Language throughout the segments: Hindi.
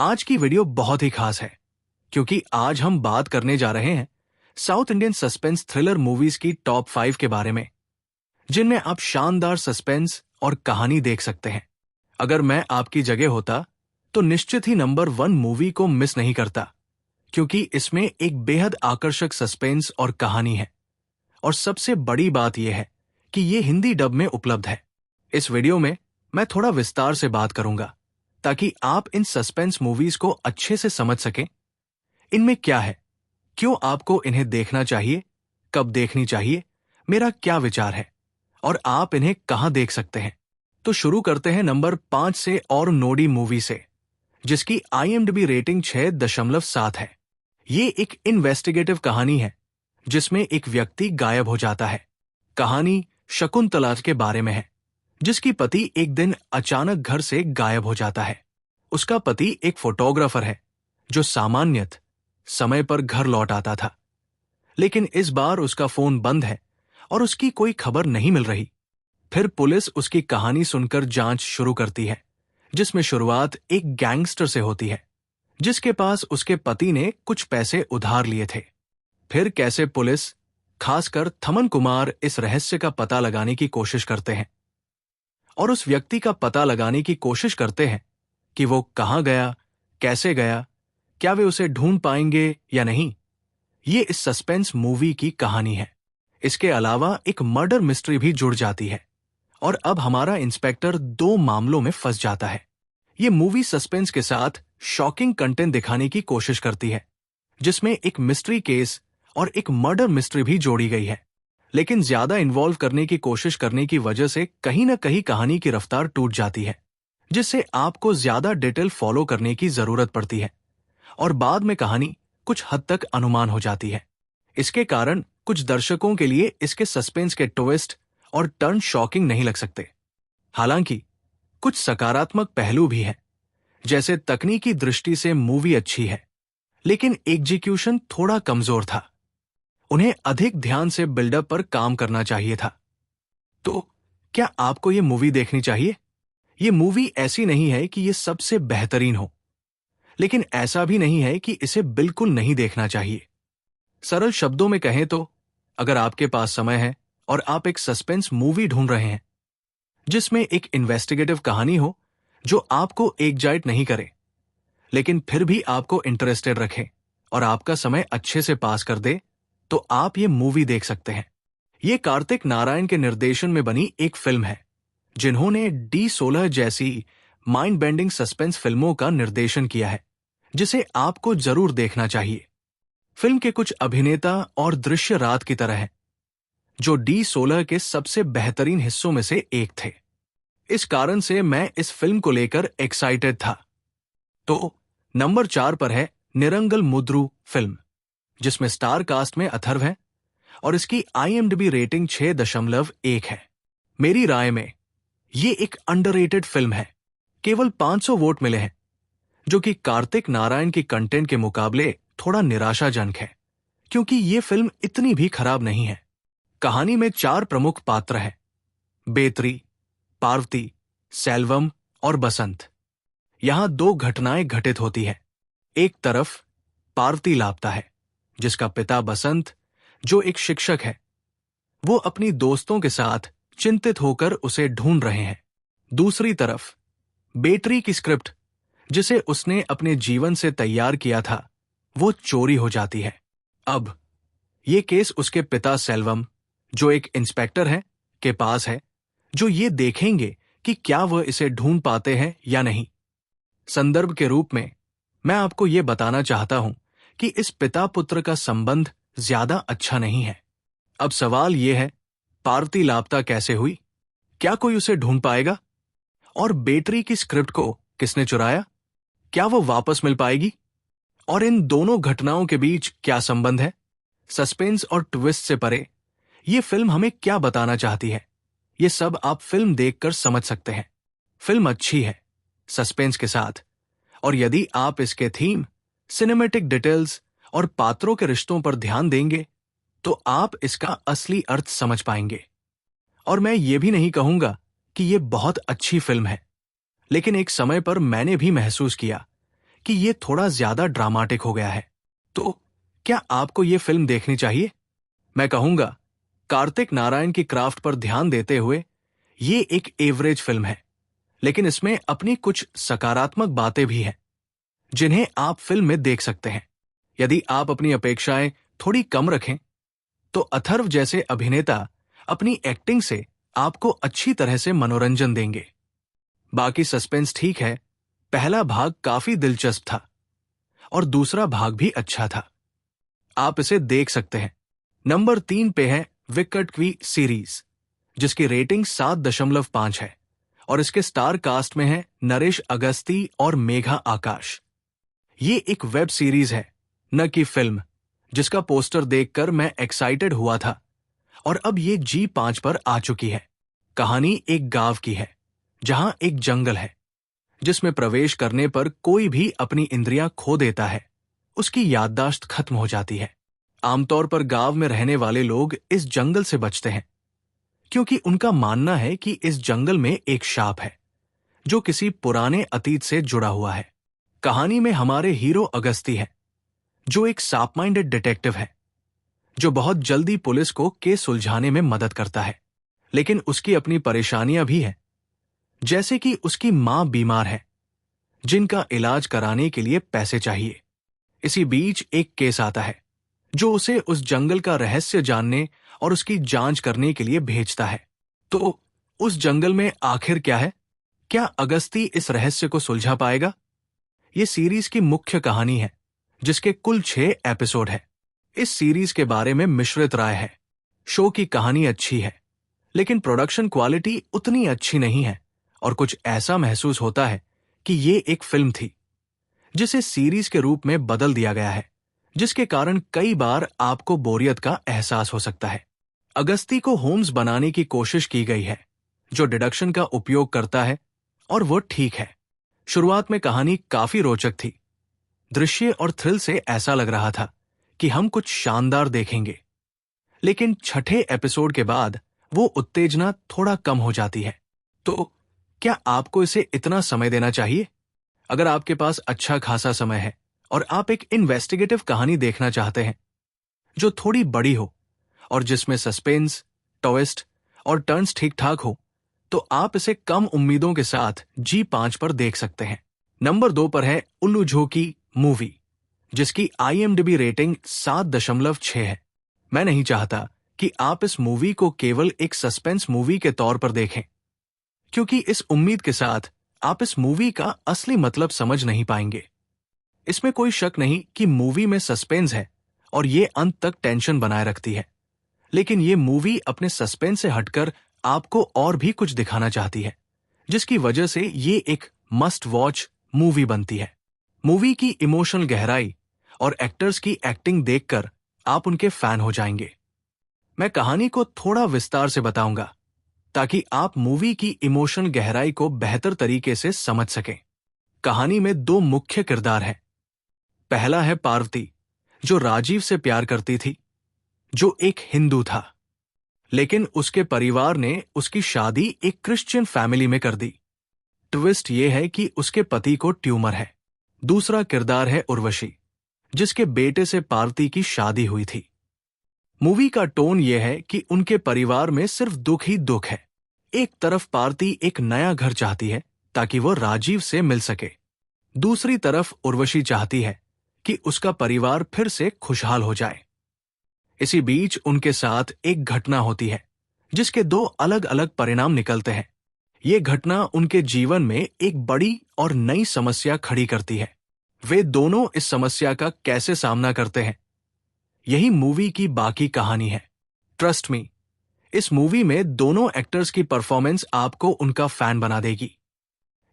आज की वीडियो बहुत ही खास है क्योंकि आज हम बात करने जा रहे हैं south Indian suspense thriller movies की टॉप 5 के बारे में, जिनमें आप शानदार सस्पेंस और कहानी देख सकते हैं। अगर मैं आपकी जगह होता तो निश्चित ही नंबर 1 मूवी को मिस नहीं करता, क्योंकि इसमें एक बेहद आकर्षक सस्पेंस और कहानी है। और सबसे बड़ी बात यह है कि यह हिंदी डब में उपलब्ध है। इस वीडियो में मैं थोड़ा विस्तार से बात करूंगा ताकि आप इन सस्पेंस मूवीज को अच्छे से समझ सकें। इनमें क्या है, क्यों आपको इन्हें देखना चाहिए, कब देखनी चाहिए, मेरा क्या विचार है और आप इन्हें कहां देख सकते हैं। तो शुरू करते हैं नंबर 5 से और नोडी मूवी से, जिसकी IMDb रेटिंग 6.7 है। ये एक इन्वेस्टिगेटिव कहानी है जिसमें एक व्यक्ति गायब हो जाता है। कहानी शकुंतला के बारे में है, जिसकी पति एक दिन अचानक घर से गायब हो जाता है। उसका पति एक फोटोग्राफर है जो सामान्यतः समय पर घर लौट आता था, लेकिन इस बार उसका फोन बंद है और उसकी कोई खबर नहीं मिल रही। फिर पुलिस उसकी कहानी सुनकर जांच शुरू करती है, जिसमें शुरुआत एक गैंगस्टर से होती है जिसके पास उसके पति ने कुछ पैसे उधार लिए थे। फिर कैसे पुलिस, खासकर थमन कुमार, इस रहस्य का पता लगाने की कोशिश करते हैं और उस व्यक्ति का पता लगाने की कोशिश करते हैं कि वो कहां गया, कैसे गया, क्या वे उसे ढूंढ पाएंगे या नहीं। ये इस सस्पेंस मूवी की कहानी है। इसके अलावा एक मर्डर मिस्ट्री भी जुड़ जाती है और अब हमारा इंस्पेक्टर 2 मामलों में फंस जाता है। ये मूवी सस्पेंस के साथ शॉकिंग कंटेंट दिखाने की कोशिश करती है, जिसमें एक मिस्ट्री केस और एक मर्डर मिस्ट्री भी जोड़ी गई है। लेकिन ज्यादा इन्वॉल्व करने की कोशिश करने की वजह से कहीं न कहीं कहानी की रफ्तार टूट जाती है, जिससे आपको ज्यादा डिटेल फॉलो करने की जरूरत पड़ती है और बाद में कहानी कुछ हद तक अनुमान हो जाती है। इसके कारण कुछ दर्शकों के लिए इसके सस्पेंस के ट्विस्ट और टर्न शॉकिंग नहीं लग सकते। हालांकि कुछ सकारात्मक पहलू भी हैं, जैसे तकनीकी दृष्टि से मूवी अच्छी है, लेकिन एग्जीक्यूशन थोड़ा कमजोर था। उन्हें अधिक ध्यान से बिल्डअप पर काम करना चाहिए था। तो क्या आपको ये मूवी देखनी चाहिए? ये मूवी ऐसी नहीं है कि ये सबसे बेहतरीन हो, लेकिन ऐसा भी नहीं है कि इसे बिल्कुल नहीं देखना चाहिए। सरल शब्दों में कहें तो, अगर आपके पास समय है और आप एक सस्पेंस मूवी ढूंढ रहे हैं जिसमें एक इन्वेस्टिगेटिव कहानी हो जो आपको एक्साइट नहीं करे, लेकिन फिर भी आपको इंटरेस्टेड रखे और आपका समय अच्छे से पास कर दे, तो आप ये मूवी देख सकते हैं। ये कार्तिक नारायण के निर्देशन में बनी एक फिल्म है, जिन्होंने D16 जैसी माइंड बेंडिंग सस्पेंस फिल्मों का निर्देशन किया है, जिसे आपको जरूर देखना चाहिए। फिल्म के कुछ अभिनेता और दृश्य रात की तरह हैं, जो D16 के सबसे बेहतरीन हिस्सों में से एक थे। इस कारण से मैं इस फिल्म को लेकर एक्साइटेड था। तो नंबर 4 पर है निरंगल मुद्रू फिल्म, जिसमें स्टार कास्ट में अथर्व है और इसकी IMDb रेटिंग 6.1 है। मेरी राय में ये एक अंडररेटेड फिल्म है। केवल 500 वोट मिले हैं, जो कि कार्तिक नारायण की कंटेंट के मुकाबले थोड़ा निराशाजनक है, क्योंकि ये फिल्म इतनी भी खराब नहीं है। कहानी में 4 प्रमुख पात्र हैं, बेत्री, पार्वती, सेल्वम और बसंत। यहां 2 घटनाएं घटित होती हैं। एक तरफ पार्वती लापता है, जिसका पिता बसंत, जो एक शिक्षक है, वो अपनी दोस्तों के साथ चिंतित होकर उसे ढूंढ रहे हैं। दूसरी तरफ बेत्री की स्क्रिप्ट, जिसे उसने अपने जीवन से तैयार किया था, वो चोरी हो जाती है। अब ये केस उसके पिता सेल्वम, जो एक इंस्पेक्टर है, के पास है, जो ये देखेंगे कि क्या वह इसे ढूंढ पाते हैं या नहीं। संदर्भ के रूप में मैं आपको ये बताना चाहता हूं कि इस पिता पुत्र का संबंध ज्यादा अच्छा नहीं है। अब सवाल यह है, पार्वती लापता कैसे हुई? क्या कोई उसे ढूंढ पाएगा? और बेटरी की स्क्रिप्ट को किसने चुराया? क्या वो वापस मिल पाएगी? और इन दोनों घटनाओं के बीच क्या संबंध है? सस्पेंस और ट्विस्ट से परे ये फिल्म हमें क्या बताना चाहती है, ये सब आप फिल्म देखकर समझ सकते हैं। फिल्म अच्छी है सस्पेंस के साथ, और यदि आप इसके थीम, सिनेमैटिक डिटेल्स और पात्रों के रिश्तों पर ध्यान देंगे तो आप इसका असली अर्थ समझ पाएंगे। और मैं ये भी नहीं कहूंगा कि ये बहुत अच्छी फिल्म है, लेकिन एक समय पर मैंने भी महसूस किया कि ये थोड़ा ज्यादा ड्रामाटिक हो गया है। तो क्या आपको ये फिल्म देखनी चाहिए? मैं कहूंगा कार्तिक नारायण की क्राफ्ट पर ध्यान देते हुए ये एक एवरेज फिल्म है, लेकिन इसमें अपनी कुछ सकारात्मक बातें भी हैं जिन्हें आप फिल्म में देख सकते हैं। यदि आप अपनी अपेक्षाएं थोड़ी कम रखें तो अथर्व जैसे अभिनेता अपनी एक्टिंग से आपको अच्छी तरह से मनोरंजन देंगे। बाकी सस्पेंस ठीक है, पहला भाग काफी दिलचस्प था और दूसरा भाग भी अच्छा था, आप इसे देख सकते हैं। नंबर 3 पे है विकट की सीरीज, जिसकी रेटिंग 7.5 है और इसके स्टार कास्ट में है नरेश अगस्ती और मेघा आकाश। ये एक वेब सीरीज है, न कि फिल्म, जिसका पोस्टर देखकर मैं एक्साइटेड हुआ था और अब ये G5 पर आ चुकी है। कहानी एक गांव की है जहां एक जंगल है जिसमें प्रवेश करने पर कोई भी अपनी इंद्रियां खो देता है, उसकी याददाश्त खत्म हो जाती है। आमतौर पर गांव में रहने वाले लोग इस जंगल से बचते हैं क्योंकि उनका मानना है कि इस जंगल में एक शाप है जो किसी पुराने अतीत से जुड़ा हुआ है। कहानी में हमारे हीरो अगस्ती है जो एक शार्प माइंडेड डिटेक्टिव है जो बहुत जल्दी पुलिस को केस सुलझाने में मदद करता है, लेकिन उसकी अपनी परेशानियां भी हैं, जैसे कि उसकी मां बीमार है जिनका इलाज कराने के लिए पैसे चाहिए। इसी बीच एक केस आता है जो उसे उस जंगल का रहस्य जानने और उसकी जांच करने के लिए भेजता है। तो उस जंगल में आखिर क्या है? क्या अगस्ती इस रहस्य को सुलझा पाएगा? ये सीरीज की मुख्य कहानी है जिसके कुल 6 एपिसोड है। इस सीरीज के बारे में मिश्रित राय है। शो की कहानी अच्छी है, लेकिन प्रोडक्शन क्वालिटी उतनी अच्छी नहीं है और कुछ ऐसा महसूस होता है कि ये एक फिल्म थी जिसे सीरीज के रूप में बदल दिया गया है, जिसके कारण कई बार आपको बोरियत का एहसास हो सकता है। अगस्ती को होम्स बनाने की कोशिश की गई है जो डिडक्शन का उपयोग करता है और वो ठीक है। शुरुआत में कहानी काफी रोचक थी, दृश्य और थ्रिल से ऐसा लग रहा था कि हम कुछ शानदार देखेंगे, लेकिन छठे एपिसोड के बाद वो उत्तेजना थोड़ा कम हो जाती है। तो क्या आपको इसे इतना समय देना चाहिए? अगर आपके पास अच्छा खासा समय है और आप एक इन्वेस्टिगेटिव कहानी देखना चाहते हैं जो थोड़ी बड़ी हो और जिसमें सस्पेंस, ट्विस्ट और टर्न्स ठीक ठाक हो, तो आप इसे कम उम्मीदों के साथ G5 पर देख सकते हैं। नंबर 2 पर है उल्लू झोंकी मूवी, जिसकी IMDb रेटिंग 7.6 है। मैं नहीं चाहता कि आप इस मूवी को केवल एक सस्पेंस मूवी के तौर पर देखें, क्योंकि इस उम्मीद के साथ आप इस मूवी का असली मतलब समझ नहीं पाएंगे। इसमें कोई शक नहीं कि मूवी में सस्पेंस है और ये अंत तक टेंशन बनाए रखती है, लेकिन ये मूवी अपने सस्पेंस से हटकर आपको और भी कुछ दिखाना चाहती है, जिसकी वजह से ये एक मस्ट वॉच मूवी बनती है। मूवी की इमोशनल गहराई और एक्टर्स की एक्टिंग देखकर आप उनके फैन हो जाएंगे। मैं कहानी को थोड़ा विस्तार से बताऊंगा ताकि आप मूवी की इमोशनल गहराई को बेहतर तरीके से समझ सकें। कहानी में 2 मुख्य किरदार हैं। पहला है पार्वती, जो राजीव से प्यार करती थी, जो एक हिंदू था, लेकिन उसके परिवार ने उसकी शादी एक क्रिश्चियन फैमिली में कर दी। ट्विस्ट यह है कि उसके पति को ट्यूमर है। दूसरा किरदार है उर्वशी, जिसके बेटे से पार्वती की शादी हुई थी। मूवी का टोन यह है कि उनके परिवार में सिर्फ दुख ही दुख है। एक तरफ पार्वती एक नया घर चाहती है ताकि वो राजीव से मिल सके, दूसरी तरफ उर्वशी चाहती है कि उसका परिवार फिर से खुशहाल हो जाए। इसी बीच उनके साथ एक घटना होती है जिसके 2 अलग अलग परिणाम निकलते हैं। ये घटना उनके जीवन में एक बड़ी और नई समस्या खड़ी करती है। वे दोनों इस समस्या का कैसे सामना करते हैं, यही मूवी की बाकी कहानी है। ट्रस्ट मी, इस मूवी में दोनों एक्टर्स की परफॉर्मेंस आपको उनका फैन बना देगी।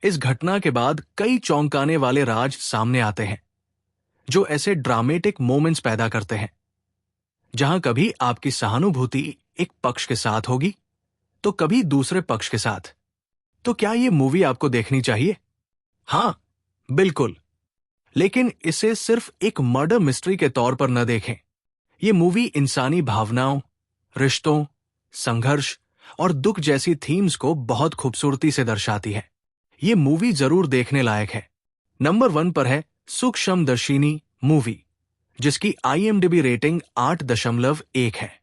इस घटना के बाद कई चौंकाने वाले राज सामने आते हैं जो ऐसे ड्रामेटिक मोमेंट्स पैदा करते हैं जहां कभी आपकी सहानुभूति एक पक्ष के साथ होगी तो कभी दूसरे पक्ष के साथ। तो क्या ये मूवी आपको देखनी चाहिए? हां, बिल्कुल, लेकिन इसे सिर्फ एक मर्डर मिस्ट्री के तौर पर न देखें। ये मूवी इंसानी भावनाओं, रिश्तों, संघर्ष और दुख जैसी थीम्स को बहुत खूबसूरती से दर्शाती है। ये मूवी जरूर देखने लायक है। नंबर 1 पर है सूक्ष्मदर्शिनी मूवी, जिसकी IMDb रेटिंग 8.1 है।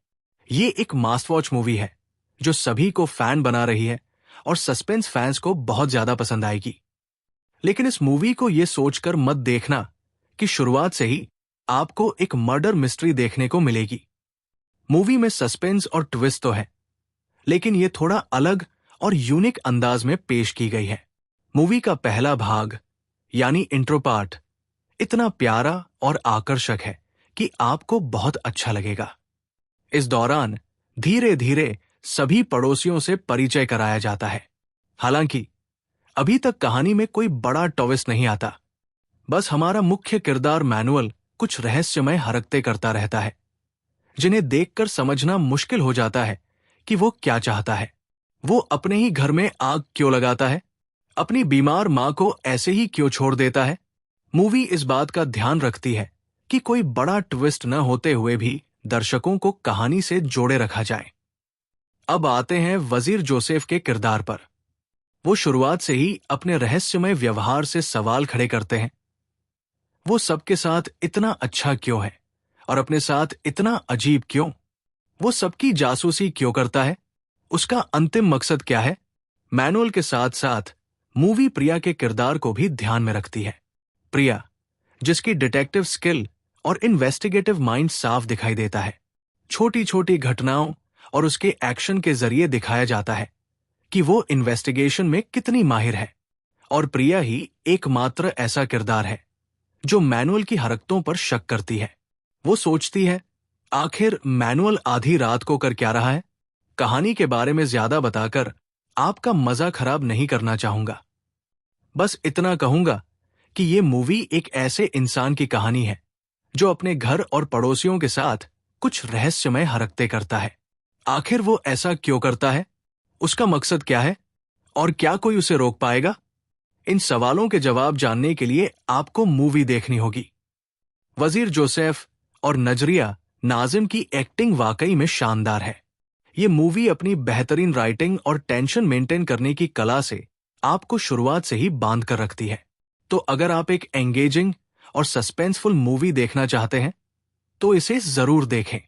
ये एक मास्ट वॉच मूवी है जो सभी को फैन बना रही है और सस्पेंस फैंस को बहुत ज्यादा पसंद आएगी। लेकिन इस मूवी को ये सोचकर मत देखना कि शुरुआत से ही आपको एक मर्डर मिस्ट्री देखने को मिलेगी। मूवी में सस्पेंस और ट्विस्ट तो है, लेकिन ये थोड़ा अलग और यूनिक अंदाज में पेश की गई है। मूवी का पहला भाग यानी इंट्रो पार्ट इतना प्यारा और आकर्षक है कि आपको बहुत अच्छा लगेगा। इस दौरान धीरे धीरे सभी पड़ोसियों से परिचय कराया जाता है। हालांकि अभी तक कहानी में कोई बड़ा ट्विस्ट नहीं आता, बस हमारा मुख्य किरदार मैनुअल कुछ रहस्यमय हरकतें करता रहता है, जिन्हें देखकर समझना मुश्किल हो जाता है कि वो क्या चाहता है। वो अपने ही घर में आग क्यों लगाता है, अपनी बीमार मां को ऐसे ही क्यों छोड़ देता है। मूवी इस बात का ध्यान रखती है कि कोई बड़ा ट्विस्ट न होते हुए भी दर्शकों को कहानी से जोड़े रखा जाए। अब आते हैं वजीर जोसेफ के किरदार पर। वो शुरुआत से ही अपने रहस्यमय व्यवहार से सवाल खड़े करते हैं। वो सबके साथ इतना अच्छा क्यों है और अपने साथ इतना अजीब क्यों? वो सबकी जासूसी क्यों करता है? उसका अंतिम मकसद क्या है? मैनुअल के साथ साथ मूवी प्रिया के किरदार को भी ध्यान में रखती है। प्रिया, जिसकी डिटेक्टिव स्किल और इन्वेस्टिगेटिव माइंड साफ दिखाई देता है। छोटी छोटी घटनाओं और उसके एक्शन के जरिए दिखाया जाता है कि वो इन्वेस्टिगेशन में कितनी माहिर है। और प्रिया ही एकमात्र ऐसा किरदार है जो मैनुअल की हरकतों पर शक करती है। वो सोचती है, आखिर मैनुअल आधी रात को कर क्या रहा है? कहानी के बारे में ज्यादा बताकर आपका मजा खराब नहीं करना चाहूंगा। बस इतना कहूंगा कि ये मूवी एक ऐसे इंसान की कहानी है जो अपने घर और पड़ोसियों के साथ कुछ रहस्यमय हरकतें करता है। आखिर वो ऐसा क्यों करता है? उसका मकसद क्या है? और क्या कोई उसे रोक पाएगा? इन सवालों के जवाब जानने के लिए आपको मूवी देखनी होगी। वजीर जोसेफ और नजरिया नाजिम की एक्टिंग वाकई में शानदार है। ये मूवी अपनी बेहतरीन राइटिंग और टेंशन मेंटेन करने की कला से आपको शुरुआत से ही बांध कर रखती है। तो अगर आप एक एंगेजिंग और सस्पेंसफुल मूवी देखना चाहते हैं तो इसे जरूर देखें।